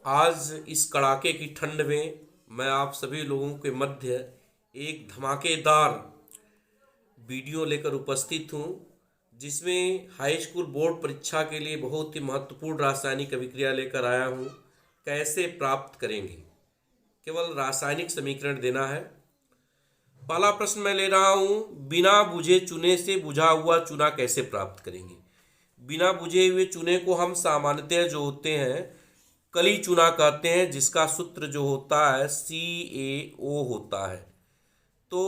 आज इस कड़ाके की ठंड में मैं आप सभी लोगों के मध्य एक धमाकेदार वीडियो लेकर उपस्थित हूँ, जिसमें हाई स्कूल बोर्ड परीक्षा के लिए बहुत ही महत्वपूर्ण रासायनिक अभिक्रिया लेकर आया हूँ। कैसे प्राप्त करेंगे? केवल रासायनिक समीकरण देना है। पहला प्रश्न मैं ले रहा हूँ, बिना बुझे चूने से बुझा हुआ चूना कैसे प्राप्त करेंगे? बिना बुझे हुए चूने को हम सामान्यतः जो होते हैं कली चूना कहते हैं, जिसका सूत्र जो होता है CaO होता है। तो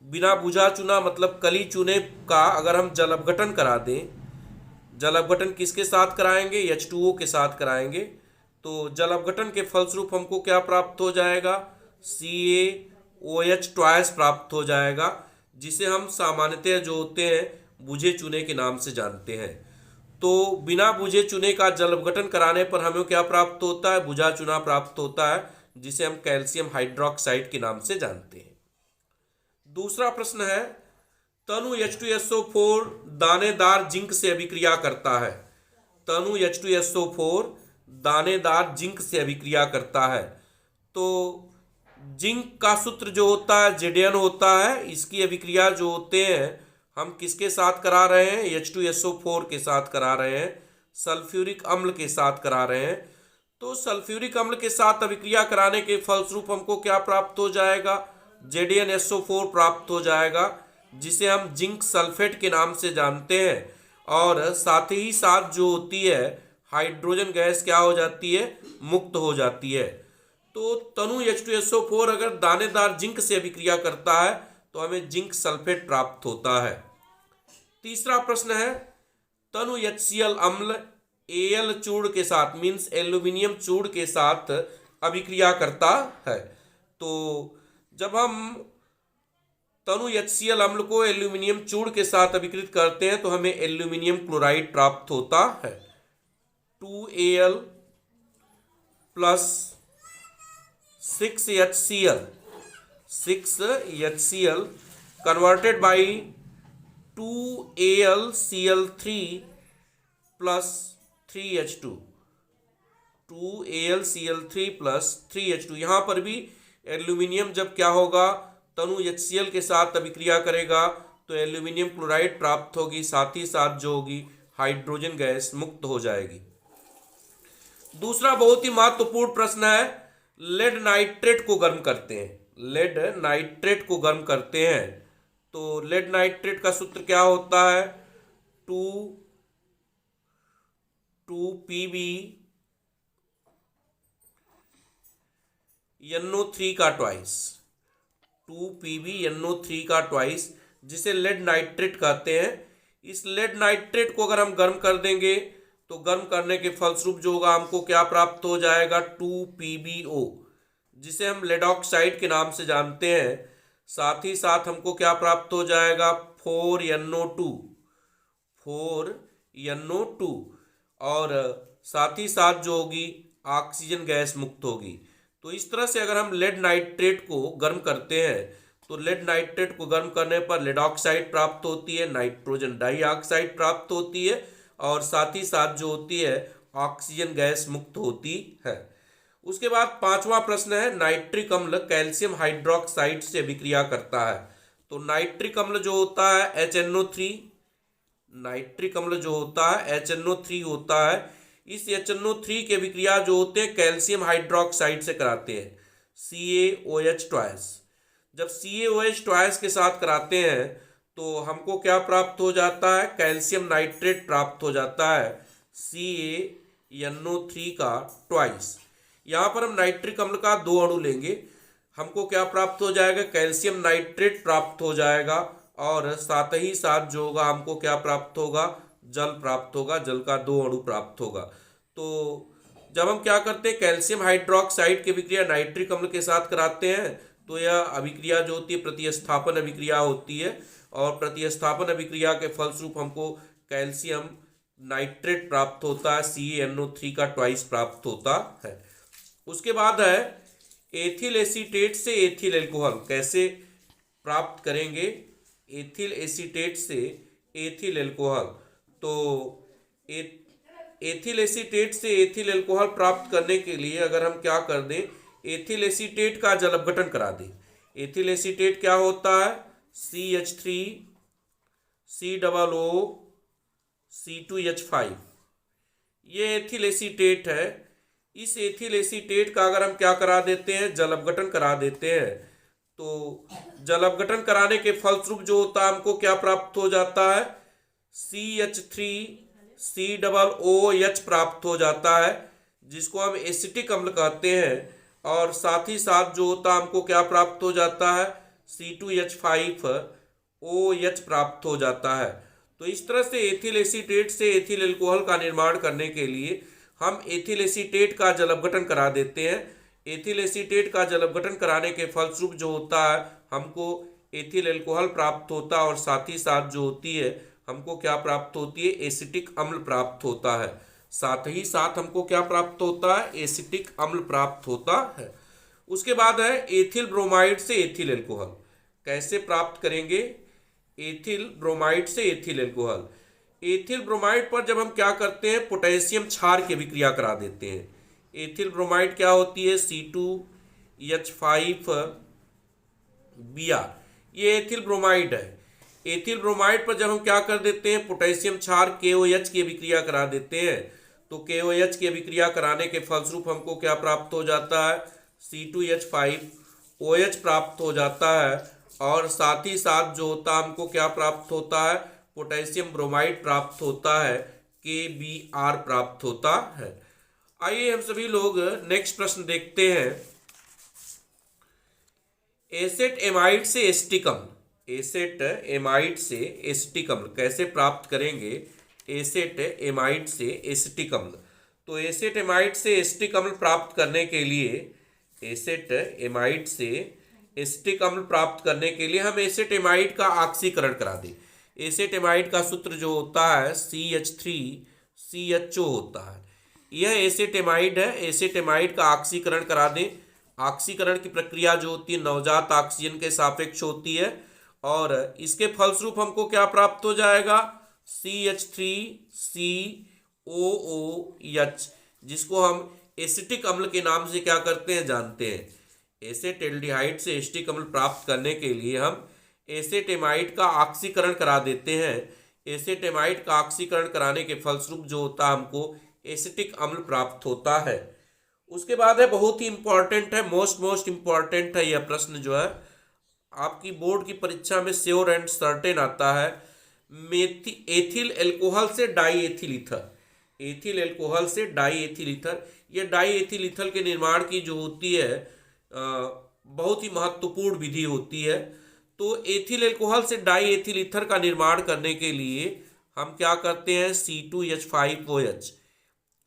बिना बुझा चूना मतलब कली चूने का अगर हम जल अपघटन करा दें, जल अपघटन किसके साथ कराएंगे? H2O के साथ कराएंगे। तो जल अपघटन के फलस्वरूप हमको क्या प्राप्त हो जाएगा? CaOH ट्वाइस प्राप्त हो जाएगा, जिसे हम सामान्यतः जो होते हैं बुझे चूने के नाम से जानते हैं। तो बिना बुझे चूने का जल अपघटन कराने पर हमें क्या प्राप्त होता है? बुझा चूना प्राप्त होता है, जिसे हम कैल्शियम हाइड्रोक्साइड के नाम से जानते हैं। दूसरा प्रश्न है, तनु H2SO4 दानेदार जिंक से अभिक्रिया करता है। तनु H2SO4 दानेदार जिंक से अभिक्रिया करता है। तो जिंक का सूत्र जो होता है Zn होता है। इसकी अभिक्रिया जो होते हैं हम किसके साथ करा रहे हैं? H2SO4 के साथ करा रहे हैं, सल्फ्यूरिक अम्ल के साथ करा रहे हैं। तो सल्फ्यूरिक अम्ल के साथ अभिक्रिया कराने के फलस्वरूप हमको क्या प्राप्त हो जाएगा? ZnSO4 प्राप्त हो जाएगा, जिसे हम जिंक सल्फेट के नाम से जानते हैं। और साथ ही साथ जो होती है हाइड्रोजन गैस क्या हो जाती है? मुक्त हो जाती है। तो तनु H2SO4 अगर दानेदार जिंक से अभिक्रिया करता है तो हमें जिंक सल्फेट प्राप्त होता है। तीसरा प्रश्न है, तनु HCl अम्ल Al चूर्ण के साथ मीन्स एल्यूमिनियम चूर्ण के साथ अभिक्रिया करता है। तो जब हम तनु HCl अम्ल को एल्यूमिनियम चूर्ण के साथ अभिकृत करते हैं तो हमें एल्यूमिनियम क्लोराइड प्राप्त होता है। 2Al plus 6HCl converted by 2AlCl3 plus 3H2, 2AlCl3 plus 3H2। यहाँ पर भी एल्यूमिनियम जब क्या होगा? तनु HCl के साथ अभिक्रिया करेगा तो एल्यूमिनियम क्लोराइड प्राप्त होगी, साथ ही साथ जो होगी हाइड्रोजन गैस मुक्त हो जाएगी। दूसरा बहुत ही महत्वपूर्ण प्रश्न है, लेड नाइट्रेट को गर्म करते हैं। लेड नाइट्रेट को गर्म करते हैं तो लेड नाइट्रेट का सूत्र क्या होता है? 2Pb NO3 का ट्वाइस, 2Pb NO3 का ट्वाइस, जिसे लेड नाइट्रेट कहते हैं। इस लेड नाइट्रेट को अगर हम गर्म कर देंगे तो गर्म करने के फलस्वरूप जो होगा हमको क्या प्राप्त हो जाएगा? 2PbO, जिसे हम लेड ऑक्साइड के नाम से जानते हैं। साथ ही साथ हमको क्या प्राप्त हो जाएगा? 4NO2, 4NO2। और साथ ही साथ जो होगी ऑक्सीजन गैस मुक्त होगी। तो इस तरह से अगर हम लेड नाइट्रेट को गर्म करते हैं तो लेड नाइट्रेट को गर्म करने पर लेड ऑक्साइड प्राप्त होती है, नाइट्रोजन डाइऑक्साइड प्राप्त होती है, और साथ ही साथ जो होती है ऑक्सीजन गैस मुक्त होती है। उसके बाद पांचवा प्रश्न है, नाइट्रिक अम्ल कैल्शियम हाइड्रोक्साइड से अभिक्रिया करता है। तो नाइट्रिक अम्ल जो होता है HNO3, नाइट्रिक अम्ल जो होता है HNO3 होता है। इस HNO3 की अभिक्रिया जो होते हैं कैल्शियम हाइड्रोक्साइड से कराते हैं, CaOH ट्वाइस। जब CaOH ट्वाइस के साथ कराते हैं तो हमको क्या प्राप्त हो जाता है? कैल्शियम नाइट्रेट प्राप्त हो जाता है, CaNO3 का ट्वाइस। यहाँ पर हम नाइट्रिक अम्ल का 2 अणु लेंगे, हमको क्या प्राप्त हो जाएगा? कैल्शियम नाइट्रेट प्राप्त हो जाएगा, और साथ ही साथ जो होगा हमको क्या प्राप्त होगा? जल प्राप्त होगा, जल का 2 अणु प्राप्त होगा। तो जब हम क्या करते हैं कैल्शियम हाइड्रोक्साइड की अभिक्रिया नाइट्रिक अम्ल के साथ कराते हैं तो यह अभिक्रिया जो होती है प्रतिस्थापन अभिक्रिया होती है, और प्रतिस्थापन अभिक्रिया के फलस्वरूप हमको कैल्शियम नाइट्रेट प्राप्त होता है, CaNO3 का ट्वाइस प्राप्त होता है। उसके बाद है एथिल एसीटेट से एथिल एल्कोहल कैसे प्राप्त करेंगे? एथिल एसीटेट से एथिल एल्कोहल। तो एथिल एसीटेट से एथिल अल्कोहल प्राप्त करने के लिए अगर हम क्या कर दें, एथिल एसीटेट का जल अपघटन करा दें। एथिल एसीटेट क्या होता है, CH3 COO C2H5, ये एथिल एसीटेट है। इस एथिल एसीटेट का अगर हम क्या करा देते हैं, जल अपघटन करा देते हैं, तो जल अपघटन कराने के फलस्वरूप जो होता है हमको क्या प्राप्त हो जाता है, CH3COOH प्राप्त हो जाता है, जिसको हम एसिटिक अम्ल कहते हैं। और साथ ही साथ जो होता है हमको क्या प्राप्त हो जाता है, C2H5OH प्राप्त हो जाता है। तो इस तरह से एथिल एसीटेट से एथिल अल्कोहल का निर्माण करने के लिए हम एथिल एसीटेट का जल अपघटन करा देते हैं। एथिल एसीटेट का जल अपघटन कराने के फलस्वरूप जो होता है हमको एथिल अल्कोहल प्राप्त होता है, और साथ ही साथ जो होती है हमको क्या प्राप्त होती है, एसिटिक अम्ल प्राप्त होता है। साथ ही साथ हमको क्या प्राप्त होता है, एसिटिक अम्ल प्राप्त होता है। उसके बाद है एथिल ब्रोमाइड से एथिल अल्कोहल। कैसे प्राप्त करेंगे, एथिल ब्रोमाइड से एथिल अल्कोहल। एथिल ब्रोमाइड पर जब हम क्या करते हैं, पोटेशियम क्षार की अभिक्रिया करा देते हैं। एथिल ब्रोमाइड क्या होती है, C2H5Br, ये एथिल ब्रोमाइड है। एथिल ब्रोमाइड पर जब हम क्या कर देते हैं, पोटेशियम क्षार KOH की अभिक्रिया करा देते हैं, तो KOH की अभिक्रिया कराने के फलस्वरूप हमको क्या प्राप्त हो जाता है, C2H5OH प्राप्त हो जाता है। और साथ ही साथ जो होता है हमको क्या प्राप्त होता है, पोटेशियम ब्रोमाइड प्राप्त होता है, KBr प्राप्त होता है। आइए हम सभी लोग नेक्स्ट प्रश्न देखते हैं। एसेट एमाइड से एसिटिक अम्ल, एसेट एमाइड से एसिटिक अम्ल कैसे प्राप्त करेंगे, एसेट एमाइड से एसिटिक अम्ल। तो एसेट एमाइड से एसिटिक अम्ल प्राप्त करने के लिए, एसेट एमाइड से एसिटिक अम्ल प्राप्त करने के लिए हम एसेट एमाइड का ऑक्सीकरण करा दें। एसेट एमाइड का सूत्र जो होता है CH3CHO होता है। यह एसेट एमाइड है। एसेट एमाइड का ऑक्सीकरण करा दें। ऑक्सीकरण की प्रक्रिया जो होती है नवजात ऑक्सीजन के सापेक्ष होती है, और इसके फलस्वरूप हमको क्या प्राप्त हो जाएगा, CH3COOH, जिसको हम एसिटिक अम्ल के नाम से क्या करते हैं, जानते हैं। एसेटेल्डिहाइड से एसिटिक अम्ल प्राप्त करने के लिए हम एसेटेमाइड का ऑक्सीकरण करा देते हैं। एसेटेमाइड का ऑक्सीकरण कराने के फलस्वरूप जो होता है हमको एसिटिक अम्ल प्राप्त होता है। उसके बाद है, बहुत ही इंपॉर्टेंट है, मोस्ट इंपॉर्टेंट है यह प्रश्न जो है आपकी बोर्ड की परीक्षा में श्योर एंड सर्टेन आता है। एथिल अल्कोहल से die ethyl ether, ethyl alcohol से डाई एथिल ईथर, यह डाई एथिल ईथर के निर्माण की जो होती है बहुत ही महत्वपूर्ण विधि होती है। तो एथिल अल्कोहल से डाई एथिल ईथर का निर्माण करने के लिए हम क्या करते हैं, C2H5OH,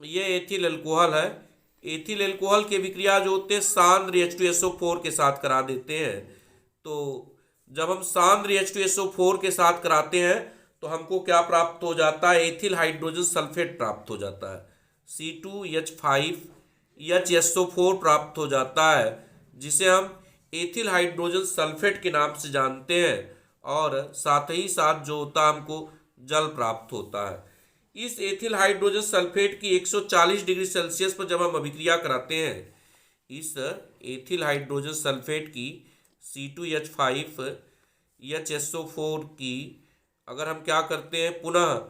ये एथिल अल्कोहल है। एथिल अल्कोहल की अभिक्रिया जो होते हैं सांद्र H2SO4 के साथ करा देते हैं। तो जब हम सांद्र H2SO4 के साथ कराते हैं तो हमको क्या प्राप्त हो जाता है, एथिल हाइड्रोजन सल्फेट प्राप्त हो जाता है, C2H5HSO4 प्राप्त हो जाता है, जिसे हम एथिल हाइड्रोजन सल्फेट के नाम से जानते हैं। और साथ ही साथ जो होता है हमको जल प्राप्त होता है। इस एथिल हाइड्रोजन सल्फेट की 140 डिग्री सेल्सियस पर जब हम अभिक्रिया कराते हैं, इस एथिल हाइड्रोजन सल्फेट की C2H5HSO4 की अगर हम क्या करते हैं, पुनः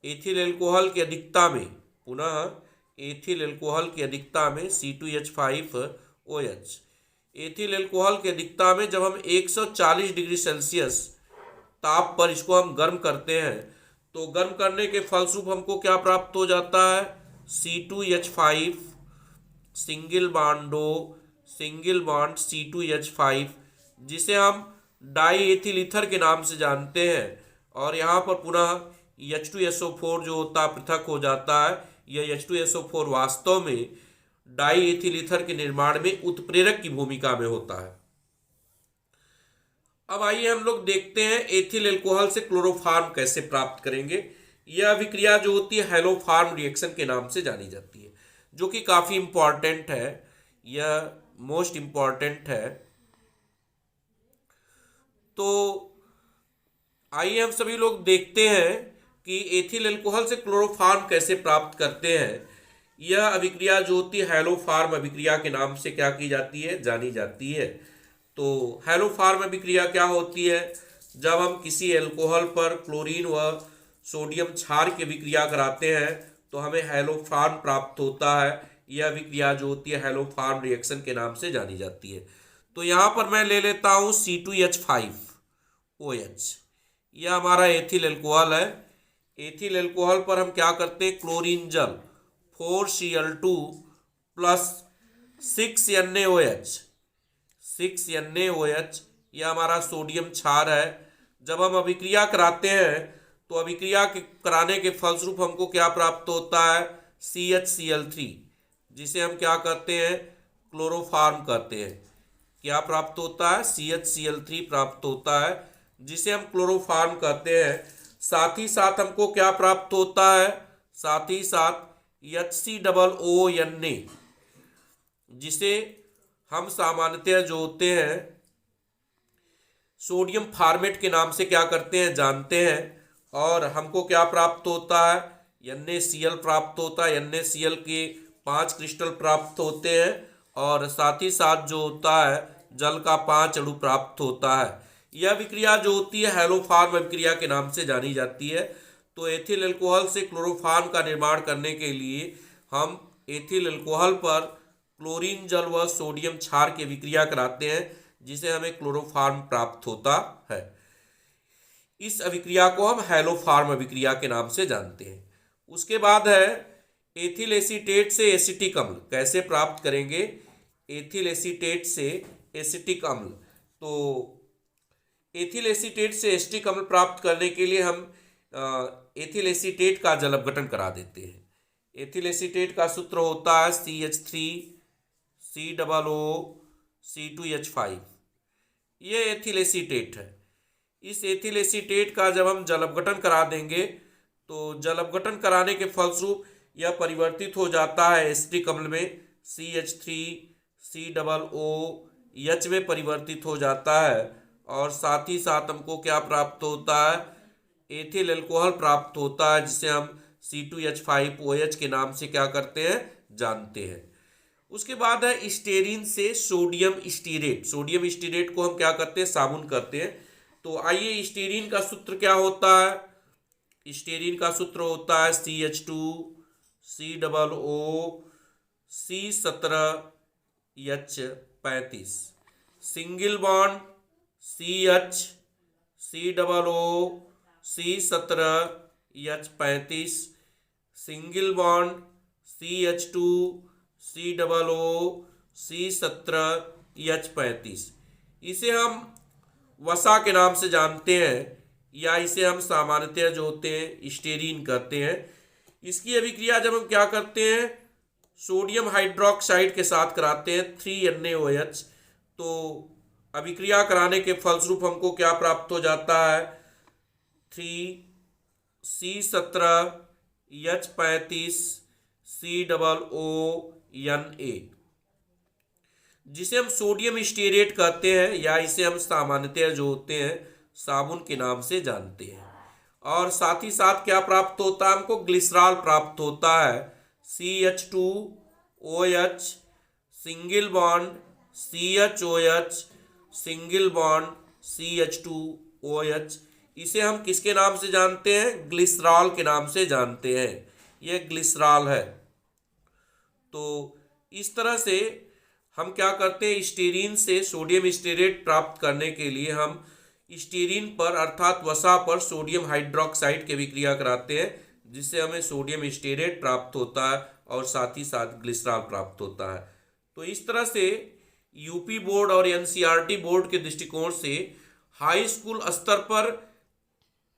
एथिल अल्कोहल की अधिकता में, पुनः एथिल अल्कोहल की अधिकता में C2H5OH, एथिल अल्कोहल की अधिकता में जब हम 140 डिग्री सेल्सियस ताप पर इसको हम गर्म करते हैं, तो गर्म करने के फलस्वरूप हमको क्या प्राप्त हो जाता है, C2H5 सिंगल बॉन्ड C2H5, जिसे हम डाई एथिल ईथर के नाम से जानते हैं। और यहाँ पर पुनः H2SO4 जो होता है पृथक हो जाता है। यह H2SO4 वास्तव में डाई एथिल ईथर के निर्माण में उत्प्रेरक की भूमिका में होता है। अब आइए हम लोग देखते हैं एथिल अल्कोहल से क्लोरोफॉर्म कैसे प्राप्त करेंगे। यह अभिक्रिया जो होती है हेलोफॉर्म रिएक्शन के नाम से जानी जाती है, जो कि काफ़ी इंपॉर्टेंट है, यह मोस्ट इंपॉर्टेंट है। तो आइए हम सभी लोग देखते हैं कि एथिल अल्कोहल से क्लोरोफॉर्म कैसे प्राप्त करते हैं। यह अभिक्रिया जो होती है हैलोफॉर्म अभिक्रिया के नाम से क्या की जाती है, जानी जाती है। तो हैलोफॉर्म अभिक्रिया क्या होती है, जब हम किसी अल्कोहल पर क्लोरीन व सोडियम क्षार की अभिक्रिया कराते हैं तो हमें हैलोफॉर्म प्राप्त होता है। यह अभिक्रिया जो होती है हैलोफॉर्म रिएक्शन के नाम से जानी जाती है। तो यहाँ पर मैं ले लेता हूँ C2H5OH, यह हमारा एथिल अल्कोहल है। एथिल अल्कोहल पर हम क्या करते हैं, क्लोरीन जल 4Cl2 प्लस 6NaOH, यह हमारा सोडियम क्षार है। जब हम अभिक्रिया कराते हैं तो अभिक्रिया कराने के फलस्वरूप हमको क्या प्राप्त होता है, CHCl3, जिसे हम क्या करते हैं, क्लोरोफॉर्म करते हैं। क्या प्राप्त होता है, CHCl3 प्राप्त होता है, जिसे हम क्लोरोफॉर्म करते हैं। साथ ही साथ हमको क्या प्राप्त होता है, साथ ही साथ HCOONA, जिसे हम सामान्यतः जो होते हैं सोडियम फॉर्मेट के नाम से क्या करते हैं, जानते हैं। और हमको क्या प्राप्त होता है, NaCl प्राप्त होता है। NaCl के 5 क्रिस्टल प्राप्त होते हैं और साथ ही साथ जो होता है जल का 5 अणु प्राप्त होता है। यह अभिक्रिया जो होती है हैलोफॉर्म अभिक्रिया के नाम से जानी जाती है। तो एथिल अल्कोहल से क्लोरोफॉर्म का निर्माण करने के लिए हम एथिल अल्कोहल पर क्लोरीन जल व सोडियम क्षार की अभिक्रिया कराते हैं, जिसे हमें क्लोरोफॉर्म प्राप्त होता है। इस अभिक्रिया को हम हैलोफॉर्म अभिक्रिया के नाम से जानते हैं। उसके बाद है एथिल एसीटेट से एसिटिक अम्ल कैसे प्राप्त करेंगे। एथिल एसीटेट से एसिटिक अम्ल, तो एथिल एसीटेट से एसिटिक अम्ल प्राप्त करने के लिए हम एथिल एसीटेट का जल अपघटन करा देते हैं। एथिल एसीटेट का सूत्र होता है CH3COOC2H5, ये एथिल एसीटेट है। इस एथिल एसीटेट का जब हम जल अपघटन करा देंगे तो जल अपघटन कराने के फलस्वरूप यह परिवर्तित हो जाता है एसिटिक अम्ल में, CH3COOH में परिवर्तित हो जाता है। और साथ ही साथ हमको क्या प्राप्त होता है, एथिल अल्कोहल प्राप्त होता है, जिसे हम C2H5OH के नाम से क्या करते हैं, जानते हैं। उसके बाद है स्टेरीन से सोडियम स्टीरेट। सोडियम स्टीरेट को हम क्या करते हैं, साबुन करते हैं। तो आइए स्टेरीन का सूत्र क्या होता है। स्टेरीन का सूत्र होता है CH2COOC17H35, single bond CHCOOC17H35, single bond CH2COOC17H35। इसे हम वसा के नाम से जानते हैं, या इसे हम सामान्यतः जो होते हैं स्टेरीन कहते हैं। इसकी अभिक्रिया जब हम क्या करते हैं, सोडियम हाइड्रोक्साइड के साथ कराते हैं 3NaOH, तो अभिक्रिया कराने के फलस्वरूप हमको क्या प्राप्त हो जाता है, 3C17H35COONA, जिसे हम सोडियम स्टीरेट कहते हैं, या इसे हम सामान्यतः जो होते हैं साबुन के नाम से जानते हैं। और साथ ही साथ क्या प्राप्त होता है, हमको ग्लिसरॉल प्राप्त होता है, CH2OH single bond CHOH single bond CH2OH। इसे हम किसके नाम से जानते हैं, ग्लिसरॉल के नाम से जानते हैं। यह ग्लिसरॉल है। तो इस तरह से हम क्या करते हैं, स्टीरीन से सोडियम स्टीरेट प्राप्त करने के लिए हम स्टीरीन पर अर्थात वसा पर सोडियम हाइड्रोक्साइड की अभिक्रिया कराते हैं, जिससे हमें सोडियम स्टीरेट प्राप्त होता है और साथ ही साथ ग्लिसरॉल प्राप्त होता है। तो इस तरह से यूपी बोर्ड और NCERT बोर्ड के दृष्टिकोण से हाई स्कूल स्तर पर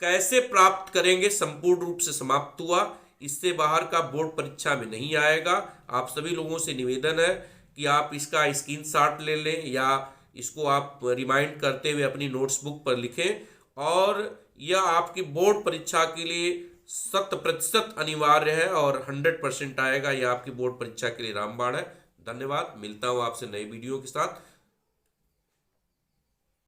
कैसे प्राप्त करेंगे संपूर्ण रूप से समाप्त हुआ। इससे बाहर का बोर्ड परीक्षा में नहीं आएगा। आप सभी लोगों से निवेदन है कि आप इसका स्क्रीनशॉट ले लें या इसको आप रिमाइंड करते हुए अपनी नोट्स बुक पर लिखें, और यह आपकी बोर्ड परीक्षा के लिए 100% अनिवार्य है और 100% आएगा। यह आपकी बोर्ड परीक्षा के लिए रामबाण है। धन्यवाद, मिलता हूँ आपसे नई वीडियो के साथ।